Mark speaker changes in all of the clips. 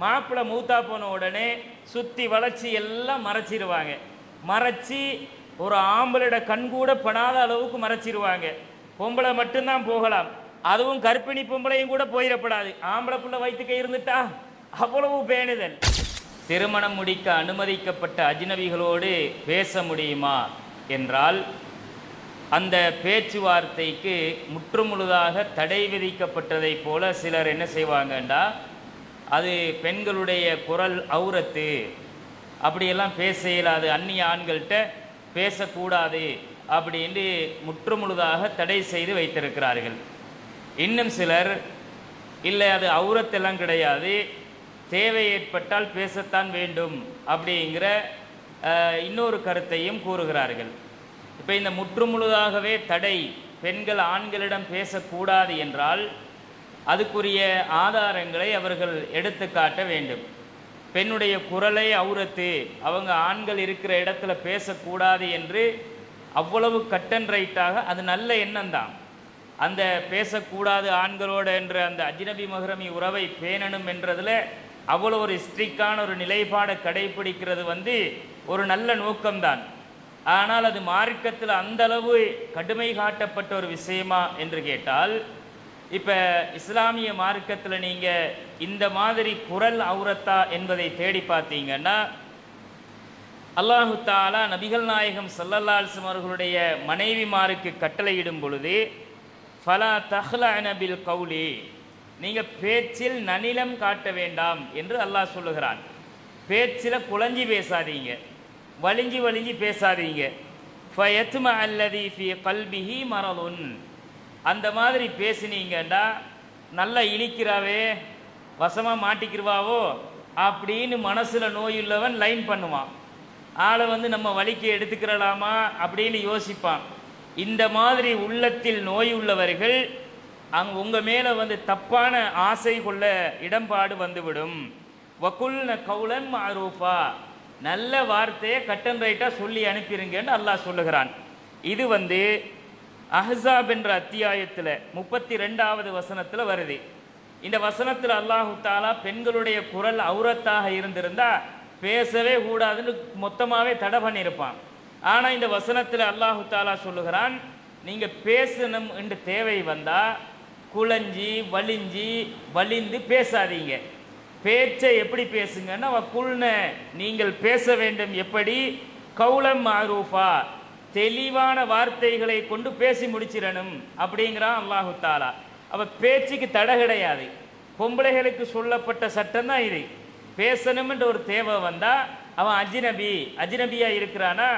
Speaker 1: மாப்பிள்ளை மூத்தா போன உடனே சுற்றி வளைச்சி எல்லாம் மறைச்சிருவாங்க. மறைச்சி ஒரு ஆம்பளோட கண் கூட படாத அளவுக்கு மறைச்சிருவாங்க. பொம்பளை மட்டும்தான் போகலாம். அதுவும் கர்ப்பிணி பொம்பளையும் கூட போயிடப்படாது. ஆம்பளை புள்ள வயிற்றுக்கே இருந்துட்டா அவ்வளவு பேணுதல். திருமணம் முடிக்க அனுமதிக்கப்பட்ட அஜ்னபிகளோடு பேச முடியுமா என்றால் அந்த பேச்சுவார்த்தைக்கு முற்றுமுழுதாக தடை விதிக்கப்பட்டதைப் போல சிலர் என்ன செய்வாங்கண்டா, அது பெண்களுடைய குரல் அவுரத்து, அப்படியெல்லாம் பேச இயலாது, அந்நிய ஆண்கள்கிட்ட பேசக்கூடாது அப்படின்னு முற்றுமுழுதாக தடை செய்து வைத்திருக்கிறார்கள். இன்னும் சிலர் இல்லை, அது அவுரத்தெல்லாம் கிடையாது, தேவை ஏற்பட்டால் பேசத்தான் வேண்டும் அப்படிங்கிற இன்னொரு கருத்தையும் கூறுகிறார்கள். இப்போ இந்த முற்றுமுழுதாகவே தடை, பெண்கள் ஆண்களிடம் பேசக்கூடாது என்றால் அதுக்குரிய ஆதாரங்களை அவர்கள் எடுத்து காட்ட வேண்டும். பெண்ணுடைய குரலை அவுரத்து, அவங்க ஆண்கள் இருக்கிற இடத்துல பேசக்கூடாது என்று அவ்வளவு கட்டன் ரைட்டாக, அது நல்ல எண்ணம் தான். அந்த பேசக்கூடாது ஆண்களோடு என்ற அந்த அஜ்னபி மஹ்ரமி உறவை பேணணும் என்றதில் அவ்வளோ ஒரு ஸ்ட்ரிக்டான ஒரு நிலைப்பாடை கடைபிடிக்கிறது ஒரு நல்ல நோக்கம்தான். ஆனால் அது மார்க்கத்தில் அந்தளவு கடுமை காட்டப்பட்ட ஒரு விஷயமா என்று கேட்டால், இப்போ இஸ்லாமிய மார்க்கத்தில் நீங்கள் இந்த மாதிரி குரல் அவுரத்தா என்பதை தேடி பார்த்தீங்கன்னா, அல்லாஹு தாலா நபிகள் நாயகம் ஸல்லல்லாஹு அலைஹி வஸல்லம் அவர்களுடைய மனைவிமாருக்கு கட்டளையிடும் பொழுது ஃபலா தஹ்லஅன பில் கௌலி, நீங்கள் பேச்சில் நனிலம் காட்ட வேண்டாம் என்று அல்லாஹ் சொல்லுகிறான். பேச்சில் குழஞ்சி பேசாதீங்க, வலிஞ்சி வலிஞ்சி பேசாதீங்க. ஃபயத்ம அல்லதி ஃபி கல்பிஹி மரதுன், அந்த மாதிரி பேசினீங்கண்டா நல்லா இழிக்கிறாவே, வசமாக மாட்டிக்கிருவாவோ அப்படின்னு மனசில் நோயுள்ளவன் லைன் பண்ணுவான். ஆளை நம்ம வலிக்கு எடுத்துக்கிறலாமா அப்படின்னு யோசிப்பான். இந்த மாதிரி உள்ளத்தில் நோய் உள்ளவர்கள் உங்கள் மேலே தப்பான ஆசை கொள்ள இடம்பாடு வந்துவிடும். வகுல்ன கௌலன் மஅரூஃபா, நல்ல வார்த்தையை கட்டன் ரைட்டாக சொல்லி அனுப்பிடுங்கன்னு அல்லாஹ் சொல்லுகிறான். இது அஹ்ஸாப் என்ற அத்தியாயத்தில் 32வது வசனத்தில் வருது. இந்த வசனத்தில் அல்லாஹு தாலா பெண்களுடைய குரல் அவுரத்தாக இருந்திருந்தால் பேசவே கூடாதுன்னு மொத்தமாகவே தடை பண்ணியிருப்பான். ஆனால் இந்த வசனத்தில் அல்லாஹு தாலா சொல்லுகிறான், நீங்கள் பேசணும் என்று தேவை வந்தால் குழஞ்சி வலிஞ்சி வலிந்து பேசாதீங்க. பேச்சை எப்படி பேசுங்கன்னா, வக்குல்ன, நீங்கள் பேச வேண்டும் எப்படி, கௌலம் மஅரூஃபா, தெளிவான வார்த்தைகளை கொண்டு பேசி முடிச்சிடணும் அப்படிங்கிறான் அல்லாஹு தாலா. அப்போ பேச்சுக்கு தடை கிடையாது. பொம்பளைகளுக்கு சொல்லப்பட்ட சட்டம் தான் இது. பேசணும்ன்ற ஒரு தேவை வந்தால் அவன் அஜ்னபியாக இருக்கிறானா,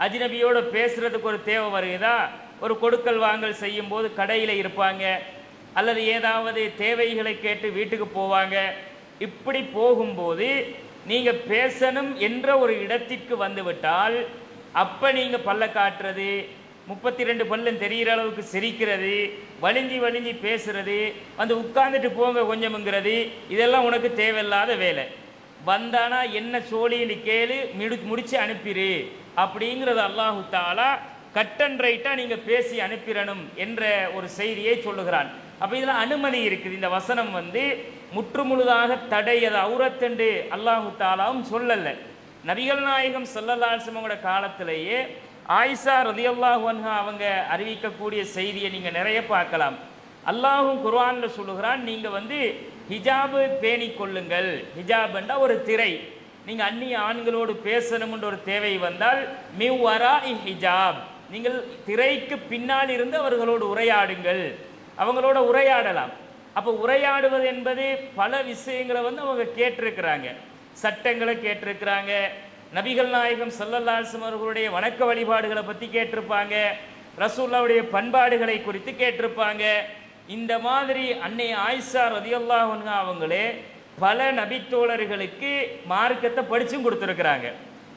Speaker 1: அஜ்னபியோடு பேசுகிறதுக்கு ஒரு தேவை வருகிறதா, ஒரு கொடுக்கல் வாங்கல் செய்யும் போது கடையில் இருப்பாங்க, அல்லது ஏதாவது தேவைகளை கேட்டு வீட்டுக்கு போவாங்க. இப்படி போகும்போது நீங்கள் பேசணும் என்ற ஒரு இடத்திற்கு வந்துவிட்டால், அப்போ நீங்கள் பல்ல காட்டுறது, 32 பல்லும் தெரிகிற அளவுக்கு சிரிக்கிறது, வலிஞ்சி வலிஞ்சி பேசுறது, உட்கார்ந்துட்டு போங்க கொஞ்சம்ங்கிறது, இதெல்லாம் உனக்கு தேவையில்லாத வேலை. வந்தானா என்ன சோழின்னு கேளு, முடிச்சு அனுப்பிடு அப்படிங்கிறது அல்லாஹு தாலா கட்டன் ரைட்டாக நீங்கள் பேசி அனுப்பிடணும் என்ற ஒரு செய்தியை சொல்லுகிறான். அப்போ இதில் அனுமதி இருக்குது. இந்த வசனம் முற்றுமுழுதாக தடை, அது அவுரத்தென்று அல்லாஹு தாலாவும் சொல்லலை. நபிகள் நாயகம் ஸல்லல்லாஹு அலைஹி வஸல்லம் காலத்திலேயே ஆயிஷா ரலியல்லாஹு அன்ஹா அவங்க அறிவிக்கக்கூடிய செய்தியை நீங்கள் நிறைய பார்க்கலாம். அல்லாஹும் குர்ஆனில் சொல்லுகிறான், நீங்கள் ஹிஜாபு பேணி கொள்ளுங்கள். ஹிஜாப்ண்டா ஒரு திரை. நீங்கள் அந்நிய ஆண்களோடு பேசணும்ன்ற ஒரு தேவை வந்தால் மிவ்வரா ஹிஜாப், நீங்கள் திரைக்கு பின்னால் இருந்து அவர்களோடு உரையாடுங்கள், அவங்களோட உரையாடலாம். அப்போ உரையாடுவது என்பது பல விஷயங்களை அவங்க கேட்டிருக்கிறாங்க, சட்டங்களை கேட்டிருக்கிறாங்க, நபிகள் நாயகம் ஸல்லல்லாஹு அலைஹி வஸல்லம் அவர்களுடைய வணக்க வழிபாடுகளை பற்றி கேட்டிருப்பாங்க, ரசூலுல்லாஹ்வுடைய பண்பாடுகளை குறித்து கேட்டிருப்பாங்க. இந்த மாதிரி அன்னை ஆயிஷா ரலியல்லாஹு அன்ஹா அவங்களே பல நபித்தோழர்களுக்கு மார்க்கத்தை படிச்சும் கொடுத்துருக்குறாங்க,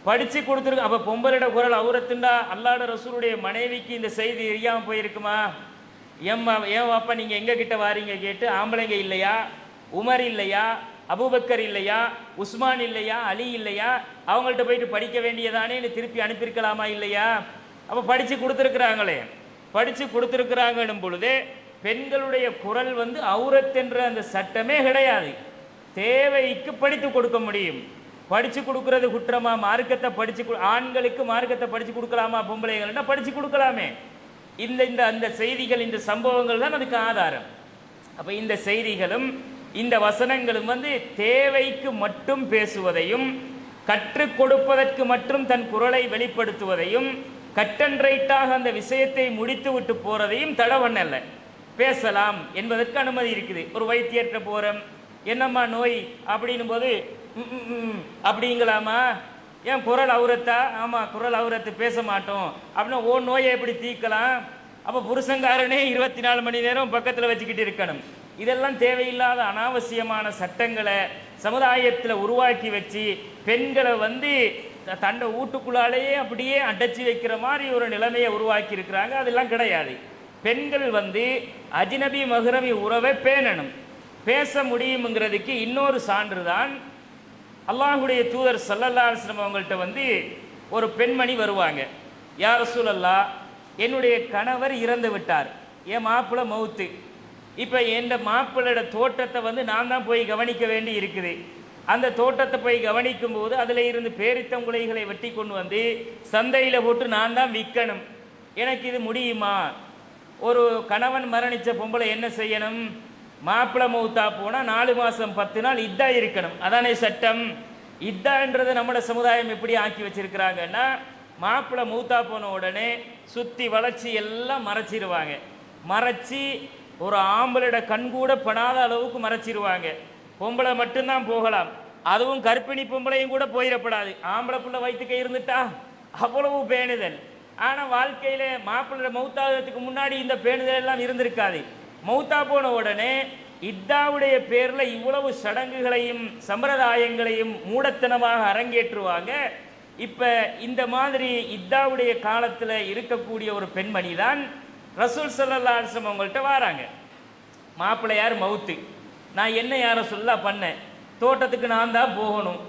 Speaker 1: படித்து கொடுத்துருக்கு. அப்போ பொம்பளோட குரல் அவுரத்துண்டா அல்லாஹ்வுடைய ரசூலுடைய மனைவிக்கு இந்த செய்தி தெரியாமல் போயிருக்குமா? ஏன் வாப்பா நீங்கள் எங்ககிட்ட வாரீங்க கேட்டு, ஆம்பளைங்க இல்லையா, உமர் இல்லையா, அபூபக்கர் இல்லையா, உஸ்மான் இல்லையா, அலி இல்லையா, அவங்கள்ட்ட போயிட்டு படிக்க வேண்டியதானே திருப்பி அனுப்பியிருக்கலாமா இல்லையா? அப்போ படித்து கொடுத்துருக்குறாங்களே. படித்து கொடுத்துருக்குறாங்கன்னும் பொழுதே பெண்களுடைய குரல் அவுரத் என்ற அந்த சட்டமே கிடையாது. தேவைக்கு படித்து கொடுக்க முடியும். படித்து கொடுக்கறது குற்றமா? மார்க்கத்தை ஆண்களுக்கு மார்க்கத்தை படித்து கொடுக்கலாமா? பொம்பளைகள்னா படித்து கொடுக்கலாமே. இந்த இந்த அந்த செய்திகள், இந்த சம்பவங்கள் தான் அதுக்கு ஆதாரம். அப்போ இந்த செய்திகளும் இந்த வசனங்களும் தேவைக்கு மட்டும் பேசுவதையும், கற்றுக் கொடுப்பதற்கு மட்டும் தன் குரலை வெளிப்படுத்துவதையும், கட்டன்றைட்டாக அந்த விஷயத்தை முடித்து விட்டு போறதையும் தடை பண்ணல. பேசலாம் என்பதற்கு அனுமதி இருக்குது. ஒரு வைத்தியர்கிட்ட போகிறோம், என்னம்மா நோய் அப்படின்னும் போது அப்படிங்களாமா? ஏன் குரல் அவுரத்தா? ஆமாம் குரல் அவுரத்து, பேச மாட்டோம் அப்படின்னா ஓ நோயை எப்படி தீர்க்கலாம்? அப்போ புருஷங்காரனே 24 மணி நேரம் பக்கத்தில் வச்சுக்கிட்டு இருக்கணும். இதெல்லாம் தேவையில்லாத அனாவசியமான சட்டங்களை சமுதாயத்தில் உருவாக்கி வச்சு பெண்களை தண்டை வீட்டுக்குள்ளாலேயே அப்படியே அடைச்சி வைக்கிற மாதிரி ஒரு நிலைமையை உருவாக்கி இருக்கிறாங்க. அதெல்லாம் கிடையாது. பெண்கள் அஜ்னபி மஹ்ரமி உறவை பேணணும். பேச முடியுங்கிறதுக்கு இன்னொரு சான்று தான், அல்லாஹுடைய தூதர் ஸல்லல்லாஹு அலைஹி வஸல்லம் அவங்கள்ட்ட ஒரு பெண்மணி வருவாங்க. யா ரசூலல்லாஹ், என்னுடைய கணவர் இறந்து விட்டார், என் மாப்பிள்ளை மௌத்து. இப்போ என் மாப்பிள்ளையோட தோட்டத்தை நான் தான் போய் கவனிக்க வேண்டி இருக்குது. அந்த தோட்டத்தை போய் கவனிக்கும் போது அதில் இருந்து பேரித்தங்குலைகளை வெட்டி கொண்டு சந்தையில் போட்டு நான் தான் விற்கணும். எனக்கு இது முடியுமா? ஒரு கணவன் மரணித்த பொம்பளை என்ன செய்யணும்? மாப்பிள்ளை மௌத்தா போனால் 4 மாதம் 10 நாள் இத்தா இருக்கணும். அதானே சட்டம். இத்தான்றது நம்மளோட சமுதாயம் எப்படி ஆக்கி வச்சிருக்கிறாங்கன்னா, மாப்பிள்ளை மௌத்தா போன உடனே சுற்றி வளைச்சி எல்லாம் மறைச்சிருவாங்க. மறைச்சி ஒரு ஆம்பளோட கண்கூட படாத அளவுக்கு மறைச்சிருவாங்க. பொம்பளை மட்டும்தான் போகலாம். அதுவும் கர்ப்பிணி பொம்பளையும் கூட போயிடப்படாது. ஆம்பளை பிள்ளை வயிற்றுக்க இருந்துட்டா அவ்வளவு பேணுதல். ஆனால் வாழ்க்கையில் மாப்பிள்ளை மௌத்தாகிறதுக்கு முன்னாடி இந்த பேணுதல் எல்லாம் இருந்திருக்காது. மௌத்தா போன உடனே இத்தாவுடைய பேரில் இவ்வளவு சடங்குகளையும் சம்பிரதாயங்களையும் மூடத்தனமாக அரங்கேற்றுவாங்க. இப்போ இந்த மாதிரி இத்தாவுடைய காலத்தில் இருக்கக்கூடிய ஒரு பெண்மணி தான் ரசூல் ஸல்லல்லாஹு அலைஹி வஸல்லம் அவங்கள்ட்ட வராங்க. மாப்பிள்ளையார் மௌத்து, நான் என்ன யாரை சொல்ல பண்ணேன், தோட்டத்துக்கு நான் தான் போகணும்,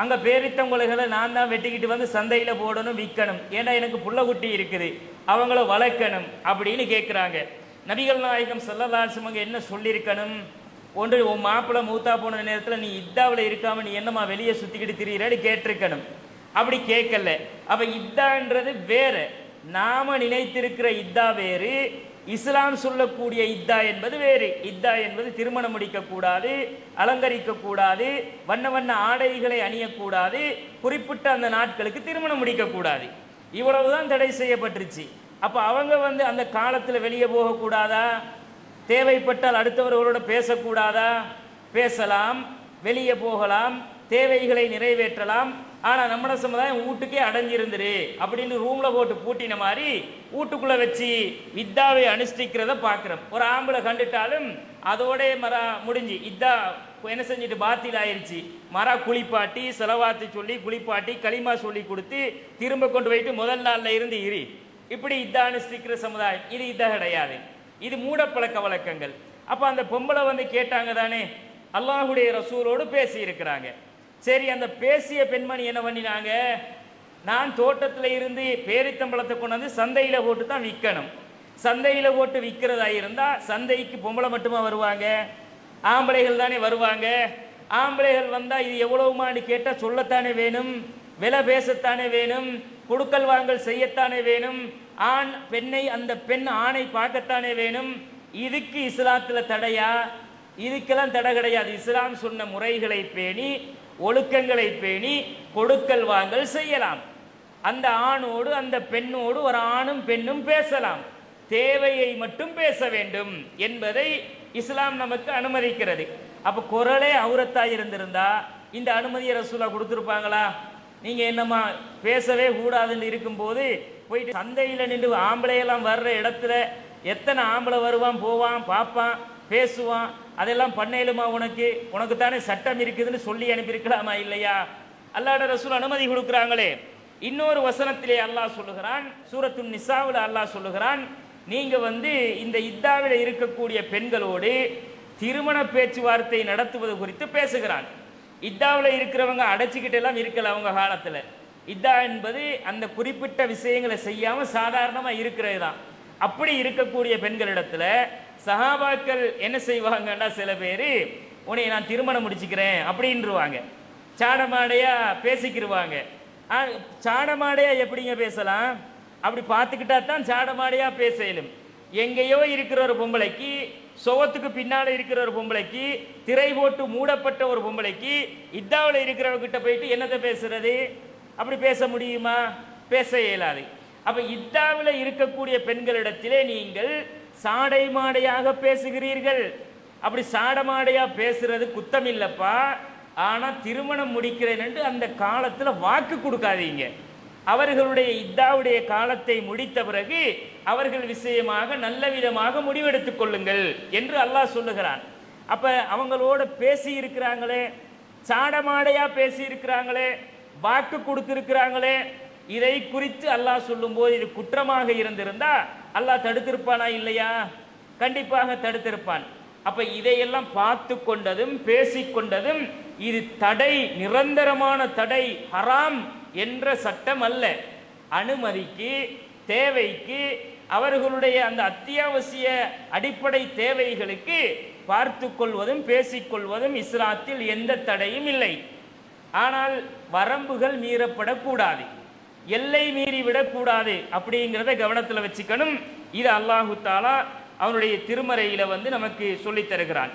Speaker 1: அங்கே பேரித்தங்குலைகளை நான் தான் வெட்டிக்கிட்டு சந்தையில் போடணும், விற்கணும், ஏன்னா எனக்கு புள்ள குட்டி இருக்குது, அவங்கள வளர்க்கணும் அப்படின்னு கேட்குறாங்க. நபிகள் நாயகம் ஸல்லல்லாஹு அலைஹி வஸல்லம் என்ன சொல்லியிருக்கணும்? ஒன்று, உன் மாப்பிள்ளை மூத்தா போன நேரத்தில் நீ இத்தாவில் இருக்காம நீ என்னம்மா வெளியே சுற்றிக்கிட்டு திரியிறன்னு கேட்டிருக்கணும். அப்படி கேட்கல. அப்போ இத்தான்றது வேற, நாம நினைத்திருக்கிற இத்தா வேறு, இஸ்லாம் சொல்லக்கூடிய இத்தா என்பது வேறு. இத்தா என்பது திருமணம் முடிக்கக்கூடாது, அலங்கரிக்கக்கூடாது, வண்ண வண்ண ஆடைகளை அணியக்கூடாது, குறிப்பிட்ட அந்த நாட்களுக்கு திருமணம் முடிக்கக்கூடாது. இவ்வளவுதான் தடை செய்யப்பட்டுருச்சு. அப்போ அவங்க அந்த காலத்தில் வெளியே போகக்கூடாதா? தேவைப்பட்டால் அடுத்தவர்களோட பேசக்கூடாதா? பேசலாம், வெளியே போகலாம், தேவைகளை நிறைவேற்றலாம். ஆனால் நம்மளோட சமுதாயம் வீட்டுக்கே அடைஞ்சிருந்துரு அப்படின்னு ரூமில் போட்டு பூட்டின மாதிரி வீட்டுக்குள்ளே வச்சு இத்தாவை அனுஷ்டிக்கிறத பார்க்குறோம். ஒரு ஆம்பளை கண்டுட்டாலும் அதோட முடிஞ்சு இத்தா என்ன செஞ்சுட்டு பாத்தில் ஆயிடுச்சு. குளிப்பாட்டி செலவாத்து சொல்லி குளிப்பாட்டி களிமா சொல்லி கொடுத்து திரும்ப கொண்டு போயிட்டு முதல் நாளில் இருந்து இப்படி இத்தா அனுஷ்டிக்கிற சமுதாயம். இது இத்தா கிடையாது, இது மூடப்பழக்க வழக்கங்கள். அப்போ அந்த பொம்பளை கேட்டாங்க தானே, அல்லாஹுடைய ரசூலோடு பேசி இருக்கிறாங்க. சரி, அந்த பேசிய பெண்மணி என்ன பண்ணினாங்க? நான் தோட்டத்தில் இருந்து பேரித்தம்பளத்தை கொண்டு சந்தையில் போட்டு தான் விற்கணும். சந்தையில் போட்டு விற்கிறதா இருந்தால் சந்தைக்கு பொம்பளை மட்டுமா வருவாங்க? ஆம்பளைகள் தானே வருவாங்க. ஆம்பளைகள் வந்தால் இது எவ்வளவுமான்னு கேட்டால் சொல்லத்தானே வேணும், விலை பேசத்தானே வேணும், கொடுக்கல் வாங்கல் செய்யத்தானே வேணும், ஆண் பெண்ணை அந்த பெண் ஆணை பார்க்கத்தானே வேணும். இதுக்கு இஸ்லாத்தில் தடையா? இதுக்கெல்லாம் தடை கிடையாது. இஸ்லாம் சொன்ன முறைகளை பேணி ஒழுக்கங்களை பேணி கொடுக்கல் வாங்கல் செய்யலாம். அந்த ஆணோடு அந்த பெண்ணோடு ஒரு ஆணும் பெண்ணும் பேசலாம். தேவையை மட்டும் பேச வேண்டும் என்பதை இஸ்லாம் நமக்கு அனுமதிக்கிறது. அப்போ குரலே அவுரத்தாய் இருந்திருந்தா இந்த அனுமதியை ரசூலா கொடுத்துருப்பாங்களா? நீங்கள் என்னம்மா பேசவே கூடாதுன்னு இருக்கும்போது போயிட்டு சந்தையில் நின்று ஆம்பளையெல்லாம் வர்ற இடத்துல எத்தனை ஆம்பளை வருவான், போவான், பார்ப்பான், பேசுவான், அதெல்லாம் பண்ணேலுமா? உனக்கு தானே சட்டம் இருக்குதுன்னு சொல்லி அனுப்பியிருக்கலாமா இல்லையா? அல்லாஹ்வுடைய ரசூல் அனுமதி கொடுக்குறாங்களே. இன்னொரு வசனத்திலே அல்லாஹ் சொல்லுகிறான், சூரத்து நிசாவில் அல்லாஹ் சொல்லுகிறான், நீங்கள் இந்த இத்தாவில் இருக்கக்கூடிய பெண்களோடு திருமண பேச்சுவார்த்தை நடத்துவது குறித்து பேசுகிறான். இத்தாவில் இருக்கிறவங்க அடைச்சிக்கிட்டு எல்லாம் இருக்கல. அவங்க காலத்தில் இத்தா என்பது அந்த குறிப்பிட்ட விஷயங்களை செய்யாமல் சாதாரணமாக இருக்கிறது தான். அப்படி இருக்கக்கூடிய பெண்களிடத்தில் சஹாபாக்கள் என்ன செய்வாங்கன்னா, சில பேர் உன்னை நான் திருமணம் முடிச்சுக்கிறேன் அப்படின்ருவாங்க. சாடமாடையா பேசிக்கிருவாங்க. சாடமாடையா எப்படிங்க பேசலாம்? அப்படி பார்த்துக்கிட்டா தான் சாடமாடையா பேச இயலும். எங்கேயோ இருக்கிற ஒரு பொம்பளைக்கு, சுவத்துக்கு பின்னால் இருக்கிற ஒரு பொம்பளைக்கு, திரை போட்டு மூடப்பட்ட ஒரு பொம்பளைக்கு, இத்தாவில் இருக்கிறவங்கிட்ட போயிட்டு என்னத்தை பேசுறது? அப்படி பேச முடியுமா? பேச இயலாது. அப்ப இத்தாவில் இருக்கக்கூடிய பெண்களிடத்திலே நீங்கள் சாடை மாடையாக பேசுகிறீர்கள். அப்படி சாடமாடையா பேசுறது குத்தம் இல்லப்பா. ஆனா திருமணம் முடிக்கிறேன் என்று அந்த காலத்துல வாக்கு கொடுக்காதீங்க. அவர்களுடைய இத்தாவுடைய காலத்தை முடித்த பிறகு அவர்கள் விஷயமாக நல்ல விதமாக முடிவெடுத்துக் கொள்ளுங்கள் என்று அல்லாஹ் சொல்லுகிறான். அப்ப அவங்களோட பேசி இருக்கிறாங்களே, சாடமாடையா பேசி இருக்கிறாங்களே, வாக்கு கொடுத்திருக்கிறாங்களே, இதை குறித்து அல்லாஹ் சொல்லும் போது இது குற்றமாக இருந்திருந்தா அல்லாஹ் தடுத்திருப்பானா இல்லையா? கண்டிப்பாக தடுத்திருப்பான். அப்ப இதையெல்லாம் பார்த்து கொண்டதும் பேசிக்கொண்டதும் இது தடை, நிரந்தரமான தடை, ஹராம் என்ற சட்டம் அல்ல. அனுமதிக்கு, தேவைக்கு, அவர்களுடைய அந்த அத்தியாவசிய அடிப்படை தேவைகளுக்கு பார்த்து கொள்வதும் பேசிக்கொள்வதும் இஸ்லாத்தில் எந்த தடையும் இல்லை. ஆனால் வரம்புகள் மீறப்படக்கூடாது, எல்லை மீறி விடக்கூடாது அப்படிங்கிறத கவனத்தில் வச்சுக்கணும். இது அல்லாஹு தாலா அவனுடைய திருமறையில நமக்கு சொல்லித் தருகிறான்.